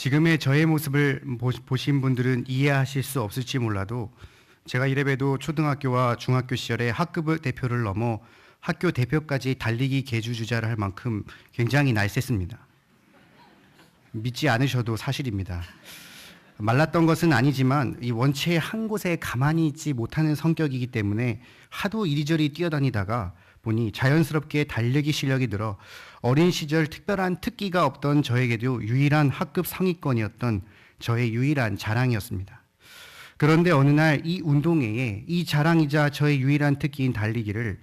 지금의 저의 모습을 보신 분들은 이해하실 수 없을지 몰라도 제가 이래봬도 초등학교와 중학교 시절에 학급 대표를 넘어 학교 대표까지 달리기 계주주자를 할 만큼 굉장히 날쌔습니다. 믿지 않으셔도 사실입니다. 말랐던 것은 아니지만 이 원체 한 곳에 가만히 있지 못하는 성격이기 때문에 하도 이리저리 뛰어다니다가 보니 자연스럽게 달리기 실력이 늘어 어린 시절 특별한 특기가 없던 저에게도 유일한 학급 상위권이었던 저의 유일한 자랑이었습니다. 그런데 어느 날 이 운동회에 이 자랑이자 저의 유일한 특기인 달리기를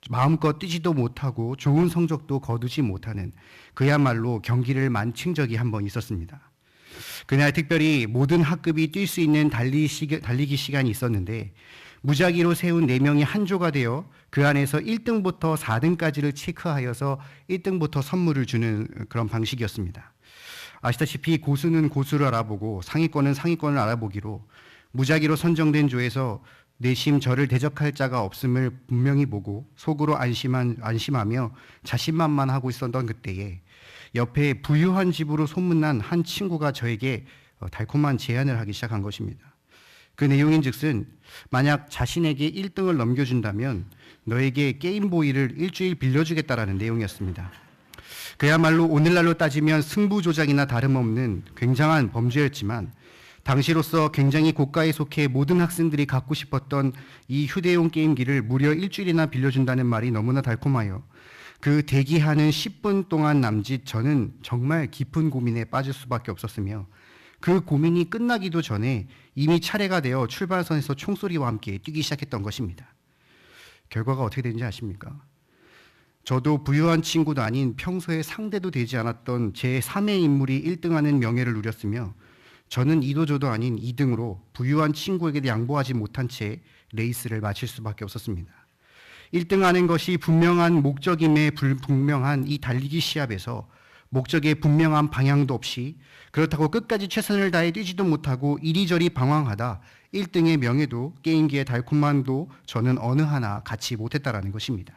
마음껏 뛰지도 못하고 좋은 성적도 거두지 못하는 그야말로 경기를 마친 적이 한 번 있었습니다. 그날 특별히 모든 학급이 뛸 수 있는 달리기 시간이 있었는데 무작위로 세운 4명이 한 조가 되어 그 안에서 1등부터 4등까지를 체크하여서 1등부터 선물을 주는 그런 방식이었습니다. 아시다시피 고수는 고수를 알아보고 상위권은 상위권을 알아보기로 무작위로 선정된 조에서 내심 저를 대적할 자가 없음을 분명히 보고 속으로 안심하며 자신만만하고 있었던 그때에 옆에 부유한 집으로 소문난 한 친구가 저에게 달콤한 제안을 하기 시작한 것입니다. 그 내용인즉슨 만약 자신에게 1등을 넘겨준다면 너에게 게임보이를 일주일 빌려주겠다라는 내용이었습니다. 그야말로 오늘날로 따지면 승부조작이나 다름없는 굉장한 범죄였지만 당시로서 굉장히 고가에 속해 모든 학생들이 갖고 싶었던 이 휴대용 게임기를 무려 일주일이나 빌려준다는 말이 너무나 달콤하여 그 대기하는 10분 동안 남짓 저는 정말 깊은 고민에 빠질 수밖에 없었으며 그 고민이 끝나기도 전에 이미 차례가 되어 출발선에서 총소리와 함께 뛰기 시작했던 것입니다. 결과가 어떻게 되는지 아십니까? 저도 부유한 친구도 아닌 평소에 상대도 되지 않았던 제 3의 인물이 1등하는 명예를 누렸으며 저는 이도저도 아닌 2등으로 부유한 친구에게 양보하지 못한 채 레이스를 마칠 수밖에 없었습니다. 1등하는 것이 분명한 목적임에 불분명한 이 달리기 시합에서 목적에 분명한 방향도 없이 그렇다고 끝까지 최선을 다해 뛰지도 못하고 이리저리 방황하다 1등의 명예도 게임기의 달콤함도 저는 어느 하나 갖지 못했다라는 것입니다.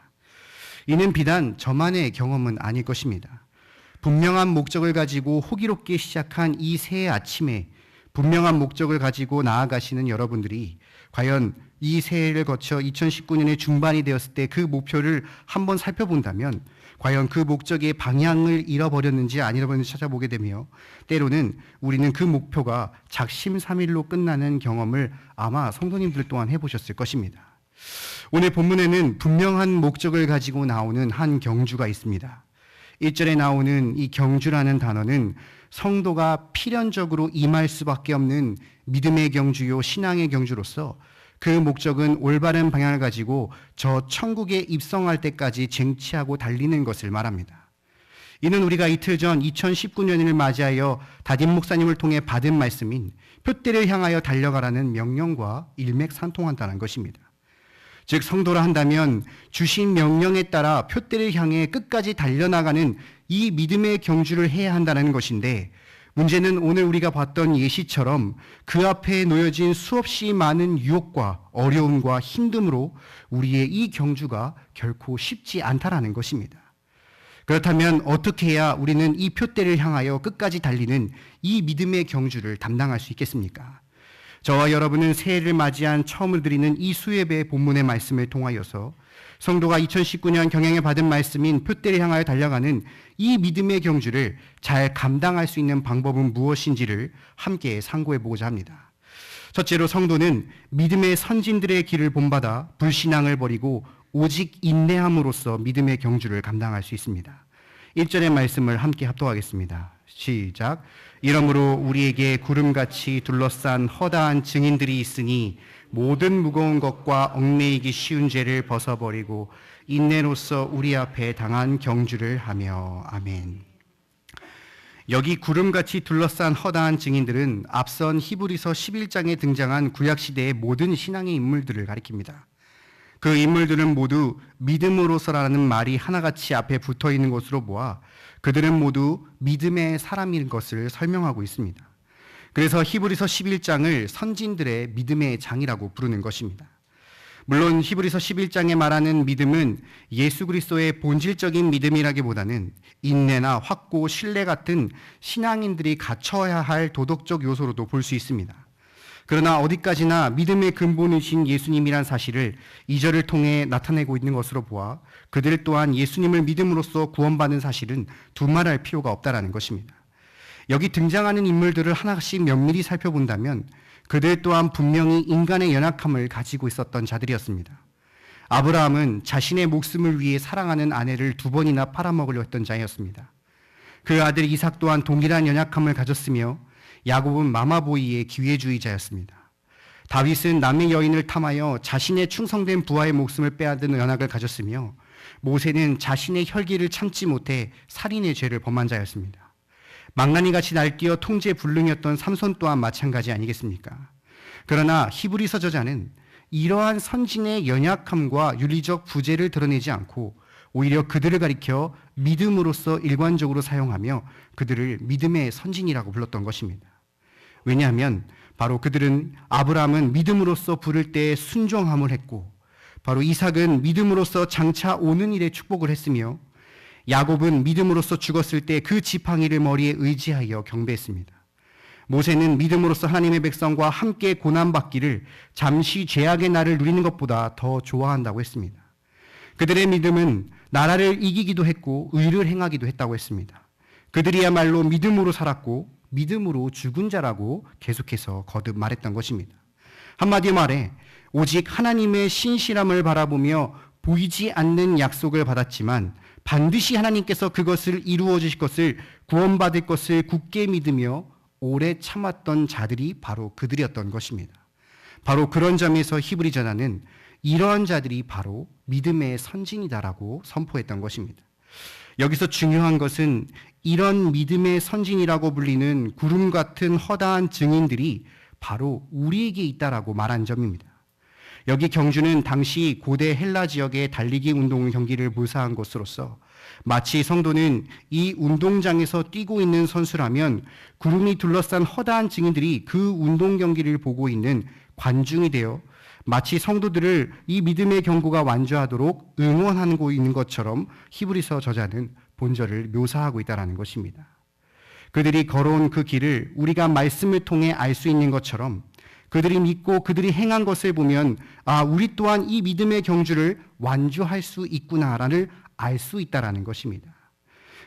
이는 비단 저만의 경험은 아닐 것입니다. 분명한 목적을 가지고 호기롭게 시작한 이 새해 아침에 분명한 목적을 가지고 나아가시는 여러분들이 과연 이 새해를 거쳐 2019년의 중반이 되었을 때 그 목표를 한번 살펴본다면 과연 그 목적의 방향을 잃어버렸는지 안 잃어버렸는지 찾아보게 되며 때로는 우리는 그 목표가 작심삼일로 끝나는 경험을 아마 성도님들 또한 해보셨을 것입니다. 오늘 본문에는 분명한 목적을 가지고 나오는 한 경주가 있습니다. 1절에 나오는 이 경주라는 단어는 성도가 필연적으로 임할 수밖에 없는 믿음의 경주요 신앙의 경주로서 그 목적은 올바른 방향을 가지고 저 천국에 입성할 때까지 쟁취하고 달리는 것을 말합니다. 이는 우리가 이틀 전 2019년을 맞이하여 담임 목사님을 통해 받은 말씀인 표대를 향하여 달려가라는 명령과 일맥상통한다는 것입니다. 즉 성도라 한다면 주신 명령에 따라 표대를 향해 끝까지 달려나가는 이 믿음의 경주를 해야 한다는 것인데 문제는 오늘 우리가 봤던 예시처럼 그 앞에 놓여진 수없이 많은 유혹과 어려움과 힘듦으로 우리의 이 경주가 결코 쉽지 않다라는 것입니다. 그렇다면 어떻게 해야 우리는 이 표대를 향하여 끝까지 달리는 이 믿음의 경주를 담당할 수 있겠습니까? 저와 여러분은 새해를 맞이한 처음으로 드리는 이 수예배 본문의 말씀을 통하여서 성도가 2019년 경영에 받은 말씀인 표대를 향하여 달려가는 이 믿음의 경주를 잘 감당할 수 있는 방법은 무엇인지를 함께 상고해 보고자 합니다. 첫째로 성도는 믿음의 선진들의 길을 본받아 불신앙을 버리고 오직 인내함으로써 믿음의 경주를 감당할 수 있습니다. 1절의 말씀을 함께 합독하겠습니다. 시작. 이러므로 우리에게 구름같이 둘러싼 허다한 증인들이 있으니 모든 무거운 것과 얽매이기 쉬운 죄를 벗어버리고 인내로써 우리 앞에 당한 경주를 하며. 아멘. 여기 구름같이 둘러싼 허다한 증인들은 앞선 히브리서 11장에 등장한 구약시대의 모든 신앙의 인물들을 가리킵니다. 그 인물들은 모두 믿음으로서라는 말이 하나같이 앞에 붙어있는 것으로 보아 그들은 모두 믿음의 사람인 것을 설명하고 있습니다. 그래서 히브리서 11장을 선진들의 믿음의 장이라고 부르는 것입니다. 물론 히브리서 11장에 말하는 믿음은 예수 그리스도의 본질적인 믿음이라기보다는 인내나 확고, 신뢰 같은 신앙인들이 갖춰야 할 도덕적 요소로도 볼 수 있습니다. 그러나 어디까지나 믿음의 근본이신 예수님이란 사실을 2절을 통해 나타내고 있는 것으로 보아 그들 또한 예수님을 믿음으로써 구원받은 사실은 두말할 필요가 없다라는 것입니다. 여기 등장하는 인물들을 하나씩 면밀히 살펴본다면 그들 또한 분명히 인간의 연약함을 가지고 있었던 자들이었습니다. 아브라함은 자신의 목숨을 위해 사랑하는 아내를 2번이나 팔아먹으려 했던 자였습니다. 그 아들 이삭 또한 동일한 연약함을 가졌으며 야곱은 마마보이의 기회주의자였습니다. 다윗은 남의 여인을 탐하여 자신의 충성된 부하의 목숨을 빼앗은 연약을 가졌으며 모세는 자신의 혈기를 참지 못해 살인의 죄를 범한 자였습니다. 망나니같이 날뛰어 통제 불능이었던 삼손 또한 마찬가지 아니겠습니까? 그러나 히브리서 저자는 이러한 선진의 연약함과 윤리적 부재를 드러내지 않고 오히려 그들을 가리켜 믿음으로써 일관적으로 사용하며 그들을 믿음의 선진이라고 불렀던 것입니다. 왜냐하면 바로 그들은 아브라함은 믿음으로써 부를 때 순종함을 했고 바로 이삭은 믿음으로써 장차 오는 일에 축복을 했으며 야곱은 믿음으로써 죽었을 때 그 지팡이를 머리에 의지하여 경배했습니다. 모세는 믿음으로써 하나님의 백성과 함께 고난받기를 잠시 죄악의 날을 누리는 것보다 더 좋아한다고 했습니다. 그들의 믿음은 나라를 이기기도 했고 의를 행하기도 했다고 했습니다. 그들이야말로 믿음으로 살았고 믿음으로 죽은 자라고 계속해서 거듭 말했던 것입니다. 한마디로 말해 오직 하나님의 신실함을 바라보며 보이지 않는 약속을 받았지만 반드시 하나님께서 그것을 이루어 주실 것을 구원받을 것을 굳게 믿으며 오래 참았던 자들이 바로 그들이었던 것입니다. 바로 그런 점에서 히브리 전하는 이러한 자들이 바로 믿음의 선진이다라고 선포했던 것입니다. 여기서 중요한 것은 이런 믿음의 선진이라고 불리는 구름 같은 허다한 증인들이 바로 우리에게 있다라고 말한 점입니다. 여기 경주는 당시 고대 헬라 지역의 달리기 운동 경기를 묘사한 것으로서 마치 성도는 이 운동장에서 뛰고 있는 선수라면 구름이 둘러싼 허다한 증인들이 그 운동 경기를 보고 있는 관중이 되어 마치 성도들을 이 믿음의 경고가 완주하도록 응원하고 있는 것처럼 히브리서 저자는 본절을 묘사하고 있다는 것입니다. 그들이 걸어온 그 길을 우리가 말씀을 통해 알 수 있는 것처럼 그들이 믿고 그들이 행한 것을 보면 우리 또한 이 믿음의 경주를 완주할 수 있구나라는 알 수 있다는 것입니다.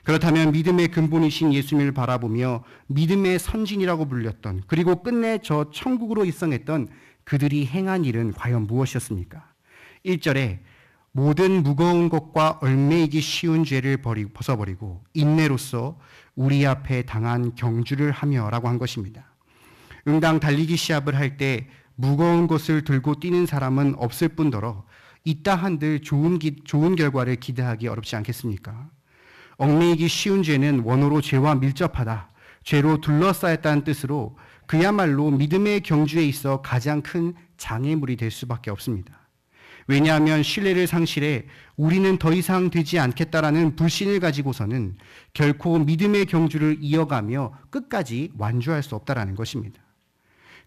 그렇다면 믿음의 근본이신 예수님을 바라보며 믿음의 선진이라고 불렸던 그리고 끝내 저 천국으로 입성했던 그들이 행한 일은 과연 무엇이었습니까? 1절에 모든 무거운 것과 얽매이기 쉬운 죄를 벗어버리고 인내로써 우리 앞에 당한 경주를 하며라고 한 것입니다. 응당 달리기 시합을 할 때 무거운 것을 들고 뛰는 사람은 없을 뿐더러 있다 한들 좋은 결과를 기대하기 어렵지 않겠습니까? 얽매이기 쉬운 죄는 원어로 죄와 밀접하다, 죄로 둘러싸였다는 뜻으로 그야말로 믿음의 경주에 있어 가장 큰 장애물이 될 수밖에 없습니다. 왜냐하면 신뢰를 상실해 우리는 더 이상 되지 않겠다라는 불신을 가지고서는 결코 믿음의 경주를 이어가며 끝까지 완주할 수 없다라는 것입니다.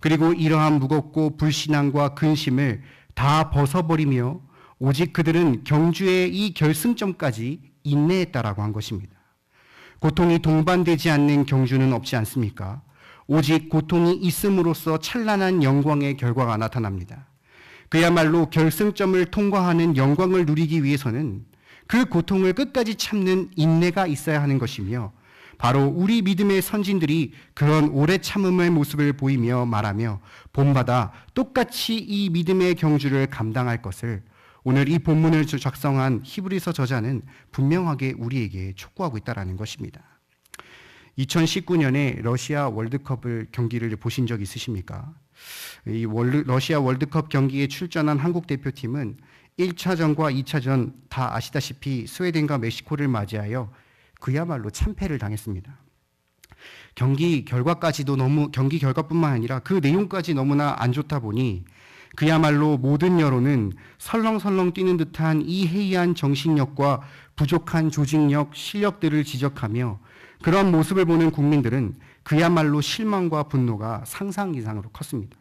그리고 이러한 무겁고 불신앙과 근심을 다 벗어버리며 오직 그들은 경주의 이 결승점까지 인내했다라고 한 것입니다. 고통이 동반되지 않는 경주는 없지 않습니까? 오직 고통이 있음으로써 찬란한 영광의 결과가 나타납니다. 그야말로 결승점을 통과하는 영광을 누리기 위해서는 그 고통을 끝까지 참는 인내가 있어야 하는 것이며 바로 우리 믿음의 선진들이 그런 오래 참음의 모습을 보이며 말하며 본받아 똑같이 이 믿음의 경주를 감당할 것을 오늘 이 본문을 작성한 히브리서 저자는 분명하게 우리에게 촉구하고 있다는 것입니다. 2019년에 러시아 월드컵을 경기를 보신 적 있으십니까? 이 러시아 월드컵 경기에 출전한 한국 대표팀은 1차전과 2차전 다 아시다시피 스웨덴과 멕시코를 맞이하여 그야말로 참패를 당했습니다. 경기 결과뿐만 아니라 그 내용까지 너무나 안 좋다 보니 그야말로 모든 여론은 설렁설렁 뛰는 듯한 이 해이한 정신력과 부족한 조직력, 실력들을 지적하며 그런 모습을 보는 국민들은 그야말로 실망과 분노가 상상 이상으로 컸습니다.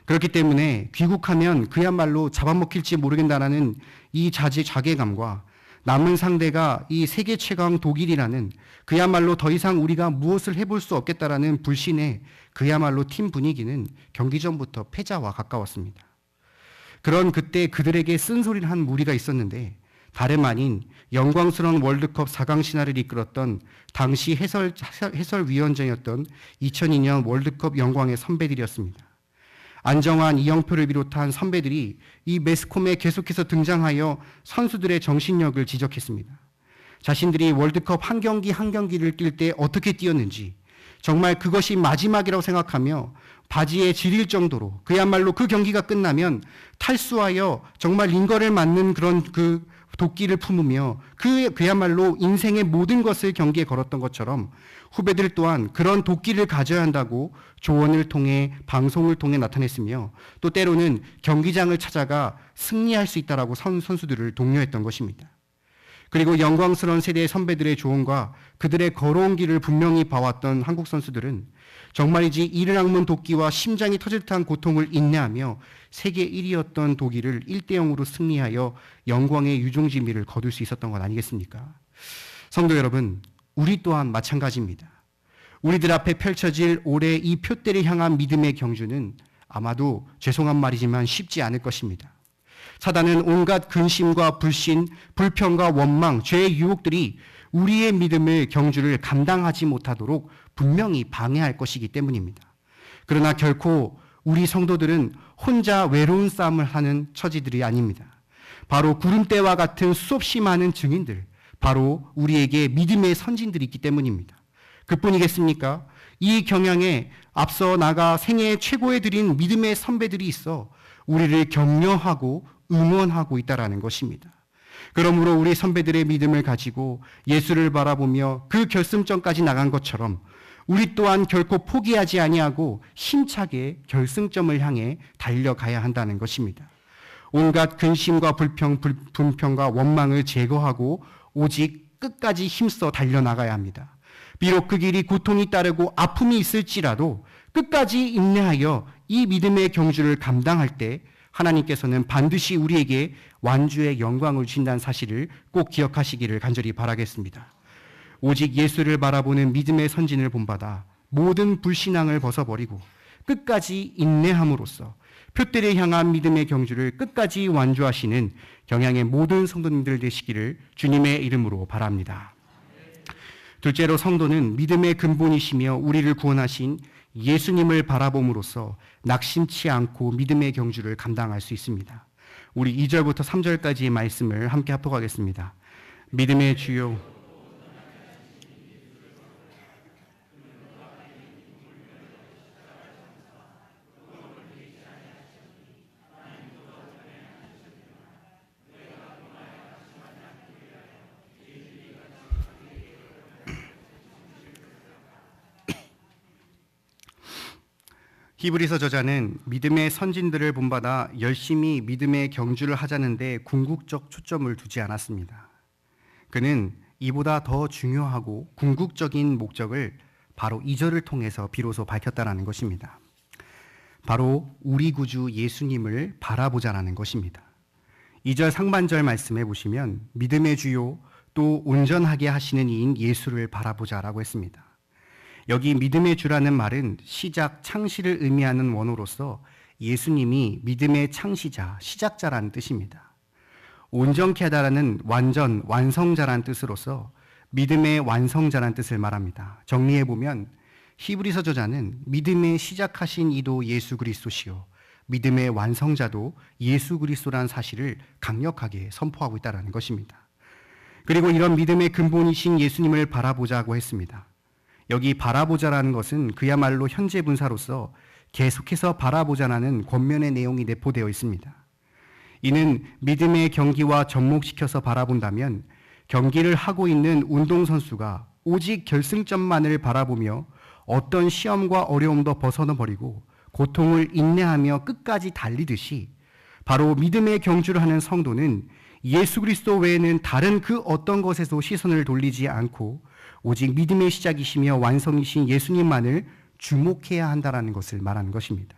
그렇기 때문에 귀국하면 그야말로 잡아먹힐지 모르겠다라는 이 자괴감과 남은 상대가 이 세계 최강 독일이라는 그야말로 더 이상 우리가 무엇을 해볼 수 없겠다라는 불신에 그야말로 팀 분위기는 경기 전부터 패자와 가까웠습니다. 그런 그때 그들에게 쓴소리를 한 무리가 있었는데 다름 아닌 영광스러운 월드컵 4강 신화를 이끌었던 당시 해설위원장이었던 2002년 월드컵 영광의 선배들이었습니다. 안정환, 이영표를 비롯한 선배들이 이 매스컴에 계속해서 등장하여 선수들의 정신력을 지적했습니다. 자신들이 월드컵 한 경기 한 경기를 뛸 때 어떻게 뛰었는지, 정말 그것이 마지막이라고 생각하며 바지에 지릴 정도로 그야말로 그 경기가 끝나면 탈수하여 정말 링거를 맞는 그런 그 도끼를 품으며 그야말로 인생의 모든 것을 경기에 걸었던 것처럼 후배들 또한 그런 도끼를 가져야 한다고 조언을 통해 방송을 통해 나타냈으며 또 때로는 경기장을 찾아가 승리할 수 있다라고 선수들을 독려했던 것입니다. 그리고 영광스러운 세대의 선배들의 조언과 그들의 걸어온 길을 분명히 봐왔던 한국 선수들은 정말이지 이를 악문 도끼와 심장이 터질 듯한 고통을 인내하며 세계 1위였던 독일을 1대0으로 승리하여 영광의 유종지미를 거둘 수 있었던 것 아니겠습니까? 성도 여러분, 우리 또한 마찬가지입니다. 우리들 앞에 펼쳐질 올해 이 표대를 향한 믿음의 경주는 아마도 죄송한 말이지만 쉽지 않을 것입니다. 사단은 온갖 근심과 불신, 불평과 원망, 죄의 유혹들이 우리의 믿음의 경주를 감당하지 못하도록 분명히 방해할 것이기 때문입니다. 그러나 결코 우리 성도들은 혼자 외로운 싸움을 하는 처지들이 아닙니다. 바로 구름대와 같은 수없이 많은 증인들, 바로 우리에게 믿음의 선진들이 있기 때문입니다. 그뿐이겠습니까? 이 경향에 앞서 나가 생애 최고에 드린 믿음의 선배들이 있어 우리를 격려하고 응원하고 있다라는 것입니다. 그러므로 우리 선배들의 믿음을 가지고 예수를 바라보며 그 결승점까지 나간 것처럼 우리 또한 결코 포기하지 아니하고 힘차게 결승점을 향해 달려가야 한다는 것입니다. 온갖 근심과 분평과 원망을 제거하고 오직 끝까지 힘써 달려나가야 합니다. 비록 그 길이 고통이 따르고 아픔이 있을지라도 끝까지 인내하여 이 믿음의 경주를 감당할 때 하나님께서는 반드시 우리에게 완주의 영광을 주신다는 사실을 꼭 기억하시기를 간절히 바라겠습니다. 오직 예수를 바라보는 믿음의 선진을 본받아 모든 불신앙을 벗어버리고 끝까지 인내함으로써 표대를 향한 믿음의 경주를 끝까지 완주하시는 경향의 모든 성도님들 되시기를 주님의 이름으로 바랍니다. 둘째로 성도는 믿음의 근본이시며 우리를 구원하신 예수님을 바라봄으로써 낙심치 않고 믿음의 경주를 감당할 수 있습니다. 우리 2절부터 3절까지의 말씀을 함께 합독하겠습니다. 믿음의 주요 히브리서 저자는 믿음의 선진들을 본받아 열심히 믿음의 경주를 하자는데 궁극적 초점을 두지 않았습니다. 그는 이보다 더 중요하고 궁극적인 목적을 바로 2절을 통해서 비로소 밝혔다라는 것입니다. 바로 우리 구주 예수님을 바라보자라는 것입니다. 2절 상반절 말씀해 보시면 믿음의 주요 또 온전하게 하시는 이인 예수를 바라보자라고 했습니다. 여기 믿음의 주라는 말은 시작, 창시를 의미하는 원어로서 예수님이 믿음의 창시자, 시작자라는 뜻입니다. 온전케 하다라는 완전, 완성자라는 뜻으로서 믿음의 완성자라는 뜻을 말합니다. 정리해보면 히브리서 저자는 믿음의 시작하신 이도 예수 그리스도시요 믿음의 완성자도 예수 그리스도라는 사실을 강력하게 선포하고 있다는 것입니다. 그리고 이런 믿음의 근본이신 예수님을 바라보자고 했습니다. 여기 바라보자라는 것은 그야말로 현재 분사로서 계속해서 바라보자라는 권면의 내용이 내포되어 있습니다. 이는 믿음의 경기와 접목시켜서 바라본다면 경기를 하고 있는 운동선수가 오직 결승점만을 바라보며 어떤 시험과 어려움도 벗어나버리고 고통을 인내하며 끝까지 달리듯이 바로 믿음의 경주를 하는 성도는 예수 그리스도 외에는 다른 그 어떤 것에서 시선을 돌리지 않고 오직 믿음의 시작이시며 완성이신 예수님만을 주목해야 한다는 것을 말하는 것입니다.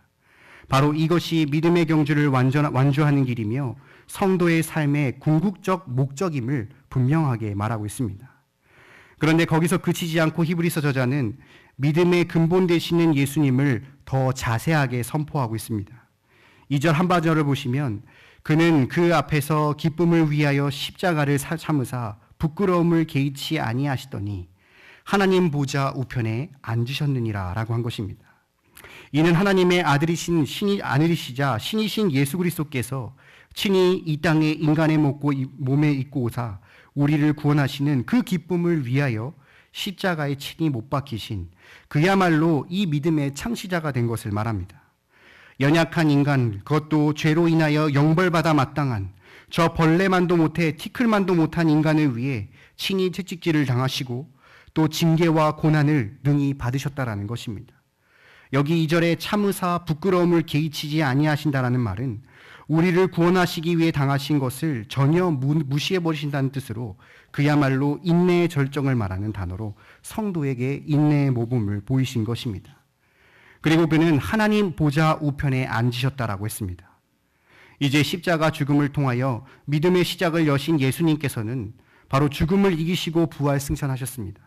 바로 이것이 믿음의 경주를 완주하는 길이며 성도의 삶의 궁극적 목적임을 분명하게 말하고 있습니다. 그런데 거기서 그치지 않고 히브리서 저자는 믿음의 근본 되시는 예수님을 더 자세하게 선포하고 있습니다. 2절 한바절을 보시면 그는 그 앞에서 기쁨을 위하여 십자가를 참으사 부끄러움을 개의치 아니하시더니 하나님 보좌 우편에 앉으셨느니라 라고 한 것입니다. 이는 하나님의 아들이신 신이신 예수 그리스도께서 친히 이 땅에 인간의 몸에 입고 오사 우리를 구원하시는 그 기쁨을 위하여 십자가에 친히 못 박히신 그야말로 이 믿음의 창시자가 된 것을 말합니다. 연약한 인간, 그것도 죄로 인하여 영벌받아 마땅한 저 벌레만도 못해 티끌만도 못한 인간을 위해 친히 채찍질을 당하시고 또 징계와 고난을 능히 받으셨다라는 것입니다. 여기 2절에 참으사 부끄러움을 개의치지 아니하신다라는 말은 우리를 구원하시기 위해 당하신 것을 전혀 무시해버리신다는 뜻으로 그야말로 인내의 절정을 말하는 단어로 성도에게 인내의 모범을 보이신 것입니다. 그리고 그는 하나님 보좌 우편에 앉으셨다라고 했습니다. 이제 십자가 죽음을 통하여 믿음의 시작을 여신 예수님께서는 바로 죽음을 이기시고 부활 승천하셨습니다.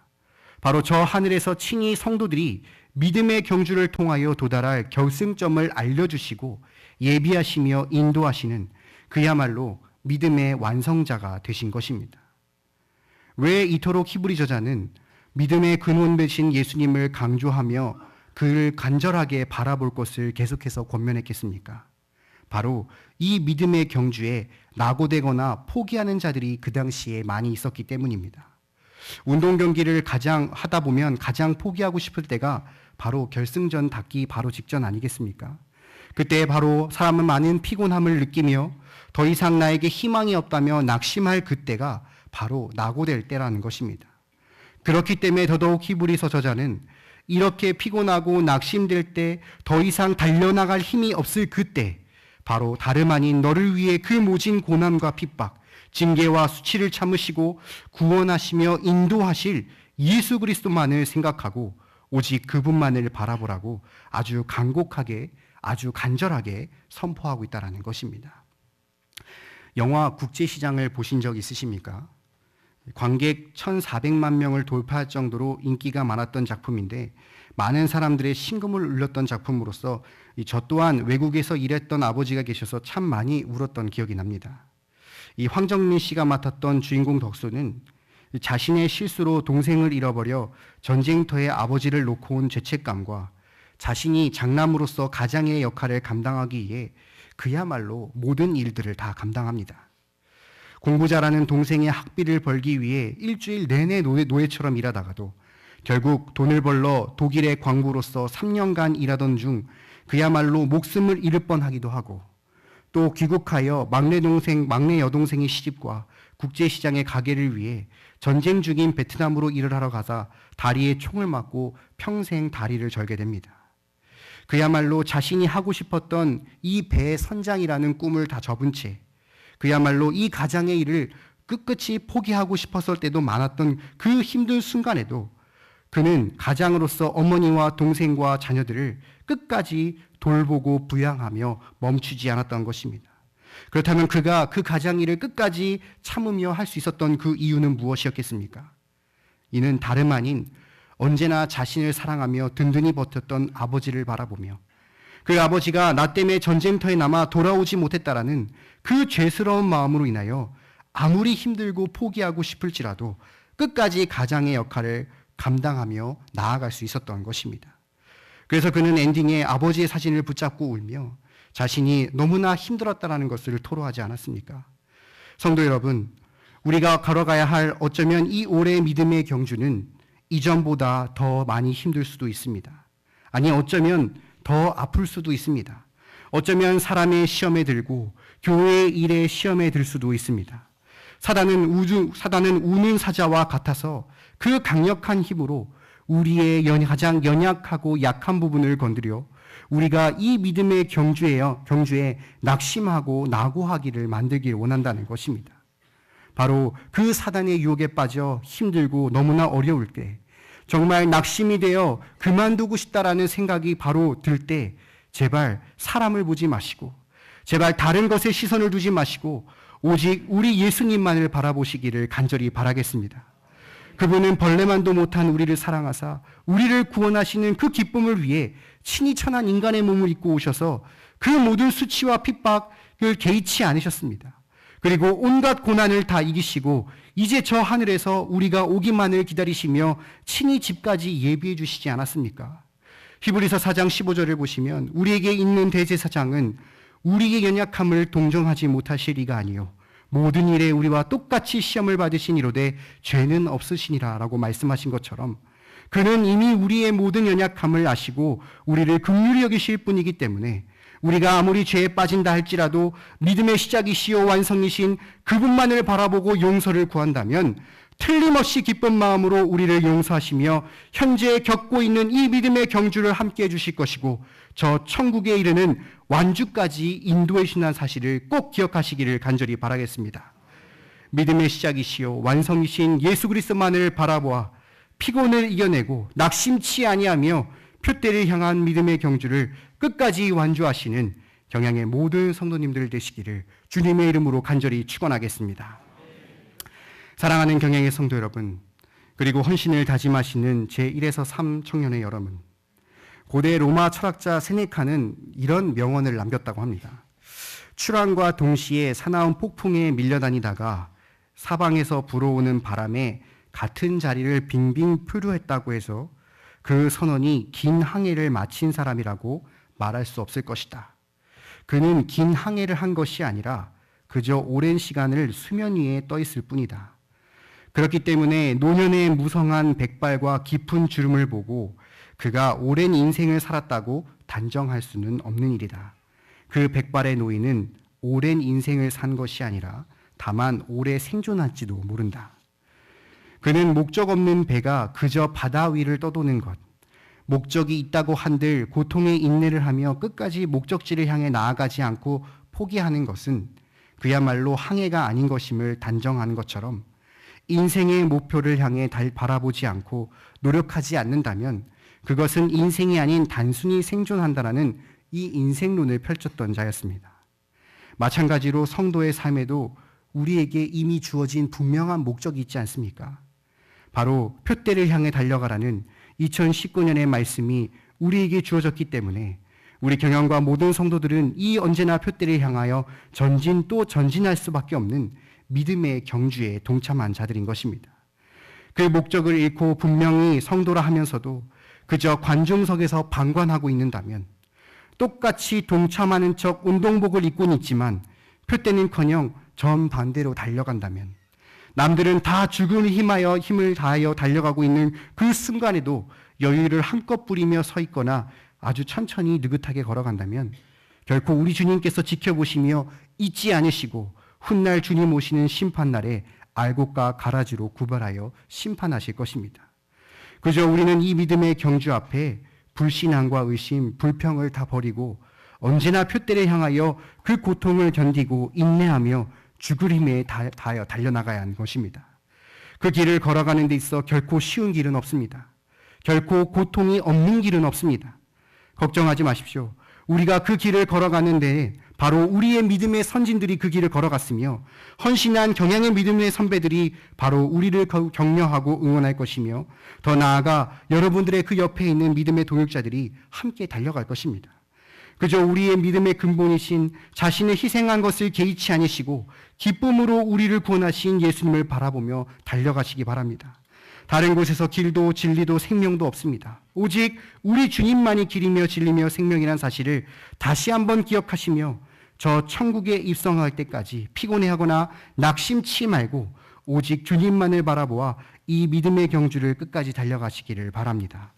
바로 저 하늘에서 친히 성도들이 믿음의 경주를 통하여 도달할 결승점을 알려주시고 예비하시며 인도하시는 그야말로 믿음의 완성자가 되신 것입니다. 왜 이토록 히브리 저자는 믿음의 근원 되신 예수님을 강조하며 그를 간절하게 바라볼 것을 계속해서 권면했겠습니까? 바로 이 믿음의 경주에 낙오되거나 포기하는 자들이 그 당시에 많이 있었기 때문입니다. 운동 경기를 하다 보면 가장 포기하고 싶을 때가 바로 결승전 닿기 바로 직전 아니겠습니까? 그때 바로 사람은 많은 피곤함을 느끼며 더 이상 나에게 희망이 없다며 낙심할 그때가 바로 낙오될 때라는 것입니다. 그렇기 때문에 더더욱 히브리서 저자는 이렇게 피곤하고 낙심될 때 더 이상 달려나갈 힘이 없을 그때 바로 다름 아닌 너를 위해 그 모진 고난과 핍박, 징계와 수치를 참으시고 구원하시며 인도하실 예수 그리스도만을 생각하고 오직 그분만을 바라보라고 아주 간곡하게 아주 간절하게 선포하고 있다는 것입니다. 영화 국제시장을 보신 적 있으십니까? 관객 1,400만 명을 돌파할 정도로 인기가 많았던 작품인데 많은 사람들의 심금을 울렸던 작품으로서 저 또한 외국에서 일했던 아버지가 계셔서 참 많이 울었던 기억이 납니다. 이 황정민 씨가 맡았던 주인공 덕수는 자신의 실수로 동생을 잃어버려 전쟁터에 아버지를 놓고 온 죄책감과 자신이 장남으로서 가장의 역할을 감당하기 위해 그야말로 모든 일들을 다 감당합니다. 공부 잘하는 동생의 학비를 벌기 위해 일주일 내내 노예처럼 일하다가도 결국 돈을 벌러 독일의 광부로서 3년간 일하던 중 그야말로 목숨을 잃을 뻔하기도 하고 또 귀국하여 막내 여동생의 시집과 국제시장의 가게를 위해 전쟁 중인 베트남으로 일을 하러 가자 다리에 총을 맞고 평생 다리를 절게 됩니다. 그야말로 자신이 하고 싶었던 이 배의 선장이라는 꿈을 다 접은 채 그야말로 이 가장의 일을 끝끝이 포기하고 싶었을 때도 많았던 그 힘든 순간에도 그는 가장으로서 어머니와 동생과 자녀들을 끝까지 돌보고 부양하며 멈추지 않았던 것입니다. 그렇다면 그가 그 가장 일을 끝까지 참으며 할 수 있었던 그 이유는 무엇이었겠습니까? 이는 다름 아닌 언제나 자신을 사랑하며 든든히 버텼던 아버지를 바라보며 그 아버지가 나 때문에 전쟁터에 남아 돌아오지 못했다라는 그 죄스러운 마음으로 인하여 아무리 힘들고 포기하고 싶을지라도 끝까지 가장의 역할을 감당하며 나아갈 수 있었던 것입니다. 그래서 그는 엔딩에 아버지의 사진을 붙잡고 울며 자신이 너무나 힘들었다는 것을 토로하지 않았습니까? 성도 여러분, 우리가 걸어가야 할 어쩌면 이 올해의 믿음의 경주는 이전보다 더 많이 힘들 수도 있습니다. 아니 어쩌면 더 아플 수도 있습니다. 어쩌면 사람의 시험에 들고 교회의 일에 시험에 들 수도 있습니다. 사단은 우는 사자와 같아서 그 강력한 힘으로 우리의 가장 연약하고 약한 부분을 건드려 우리가 이 믿음의 경주에 낙심하고 낙오하기를 만들길 원한다는 것입니다. 바로 그 사단의 유혹에 빠져 힘들고 너무나 어려울 때 정말 낙심이 되어 그만두고 싶다라는 생각이 바로 들 때 제발 사람을 보지 마시고 제발 다른 것에 시선을 두지 마시고 오직 우리 예수님만을 바라보시기를 간절히 바라겠습니다. 그분은 벌레만도 못한 우리를 사랑하사 우리를 구원하시는 그 기쁨을 위해 친히 천한 인간의 몸을 입고 오셔서 그 모든 수치와 핍박을 개의치 않으셨습니다. 그리고 온갖 고난을 다 이기시고 이제 저 하늘에서 우리가 오기만을 기다리시며 친히 집까지 예비해 주시지 않았습니까? 히브리서 4장 15절을 보시면 우리에게 있는 대제사장은 우리의 연약함을 동정하지 못하실 이가 아니요 모든 일에 우리와 똑같이 시험을 받으신 이로되 죄는 없으시니라 라고 말씀하신 것처럼 그는 이미 우리의 모든 연약함을 아시고 우리를 긍휼히 여기실 뿐이기 때문에 우리가 아무리 죄에 빠진다 할지라도 믿음의 시작이시요 완성이신 그분만을 바라보고 용서를 구한다면 틀림없이 기쁜 마음으로 우리를 용서하시며 현재 겪고 있는 이 믿음의 경주를 함께 해주실 것이고 저 천국에 이르는 완주까지 인도해 주시는 사실을 꼭 기억하시기를 간절히 바라겠습니다. 믿음의 시작이시요 완성이신 예수 그리스도만을 바라보아 피곤을 이겨내고 낙심치 아니하며 표대를 향한 믿음의 경주를 끝까지 완주하시는 경양의 모든 성도님들 되시기를 주님의 이름으로 간절히 축원하겠습니다. 사랑하는 경양의 성도 여러분, 그리고 헌신을 다짐하시는 제1에서 3 청년의 여러분, 고대 로마 철학자 세네카는 이런 명언을 남겼다고 합니다. 출항과 동시에 사나운 폭풍에 밀려다니다가 사방에서 불어오는 바람에 같은 자리를 빙빙 표류했다고 해서 그 선원이 긴 항해를 마친 사람이라고 말할 수 없을 것이다. 그는 긴 항해를 한 것이 아니라 그저 오랜 시간을 수면 위에 떠 있을 뿐이다. 그렇기 때문에 노년의 무성한 백발과 깊은 주름을 보고 그가 오랜 인생을 살았다고 단정할 수는 없는 일이다. 그 백발의 노인은 오랜 인생을 산 것이 아니라 다만 오래 생존할지도 모른다. 그는 목적 없는 배가 그저 바다 위를 떠도는 것, 목적이 있다고 한들 고통의 인내를 하며 끝까지 목적지를 향해 나아가지 않고 포기하는 것은 그야말로 항해가 아닌 것임을 단정하는 것처럼 인생의 목표를 향해 바라보지 않고 노력하지 않는다면 그것은 인생이 아닌 단순히 생존한다라는 이 인생론을 펼쳤던 자였습니다. 마찬가지로 성도의 삶에도 우리에게 이미 주어진 분명한 목적이 있지 않습니까? 바로 표대를 향해 달려가라는 2019년의 말씀이 우리에게 주어졌기 때문에 우리 경영과 모든 성도들은 이 언제나 표대를 향하여 전진 또 전진할 수밖에 없는 믿음의 경주에 동참한 자들인 것입니다. 그 목적을 잃고 분명히 성도라 하면서도 그저 관중석에서 방관하고 있는다면, 똑같이 동참하는 척 운동복을 입고는 있지만 표대는커녕 정반대로 달려간다면, 남들은 다 죽음을 힘을 다하여 달려가고 있는 그 순간에도 여유를 한껏 부리며 서 있거나 아주 천천히 느긋하게 걸어간다면 결코 우리 주님께서 지켜보시며 잊지 않으시고 훗날 주님 오시는 심판날에 알곡과 가라지로 구별하여 심판하실 것입니다. 그저 우리는 이 믿음의 경주 앞에 불신앙과 의심, 불평을 다 버리고 언제나 표대를 향하여 그 고통을 견디고 인내하며 죽을 힘에 다하여 달려나가야 하는 것입니다. 그 길을 걸어가는 데 있어 결코 쉬운 길은 없습니다. 결코 고통이 없는 길은 없습니다. 걱정하지 마십시오. 우리가 그 길을 걸어가는데 바로 우리의 믿음의 선진들이 그 길을 걸어갔으며 헌신한 경양의 믿음의 선배들이 바로 우리를 격려하고 응원할 것이며 더 나아가 여러분들의 그 옆에 있는 믿음의 동역자들이 함께 달려갈 것입니다. 그저 우리의 믿음의 근본이신 자신의 희생한 것을 개의치 않으시고 기쁨으로 우리를 구원하신 예수님을 바라보며 달려가시기 바랍니다. 다른 곳에서 길도 진리도 생명도 없습니다. 오직 우리 주님만이 길이며 진리며 생명이란 사실을 다시 한번 기억하시며 저 천국에 입성할 때까지 피곤해하거나 낙심치 말고 오직 주님만을 바라보아 이 믿음의 경주를 끝까지 달려가시기를 바랍니다.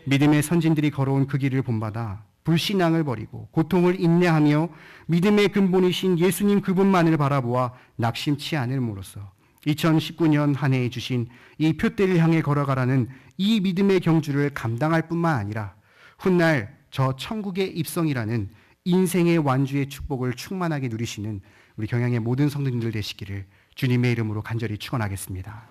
믿음의 선진들이 걸어온 그 길을 본받아 불신앙을 버리고 고통을 인내하며 믿음의 근본이신 예수님 그분만을 바라보아 낙심치 않음으로써 2019년 한 해에 주신 이 표대를 향해 걸어가라는 이 믿음의 경주를 감당할 뿐만 아니라 훗날 저 천국의 입성이라는 인생의 완주의 축복을 충만하게 누리시는 우리 경양의 모든 성도님들 되시기를 주님의 이름으로 간절히 축원하겠습니다.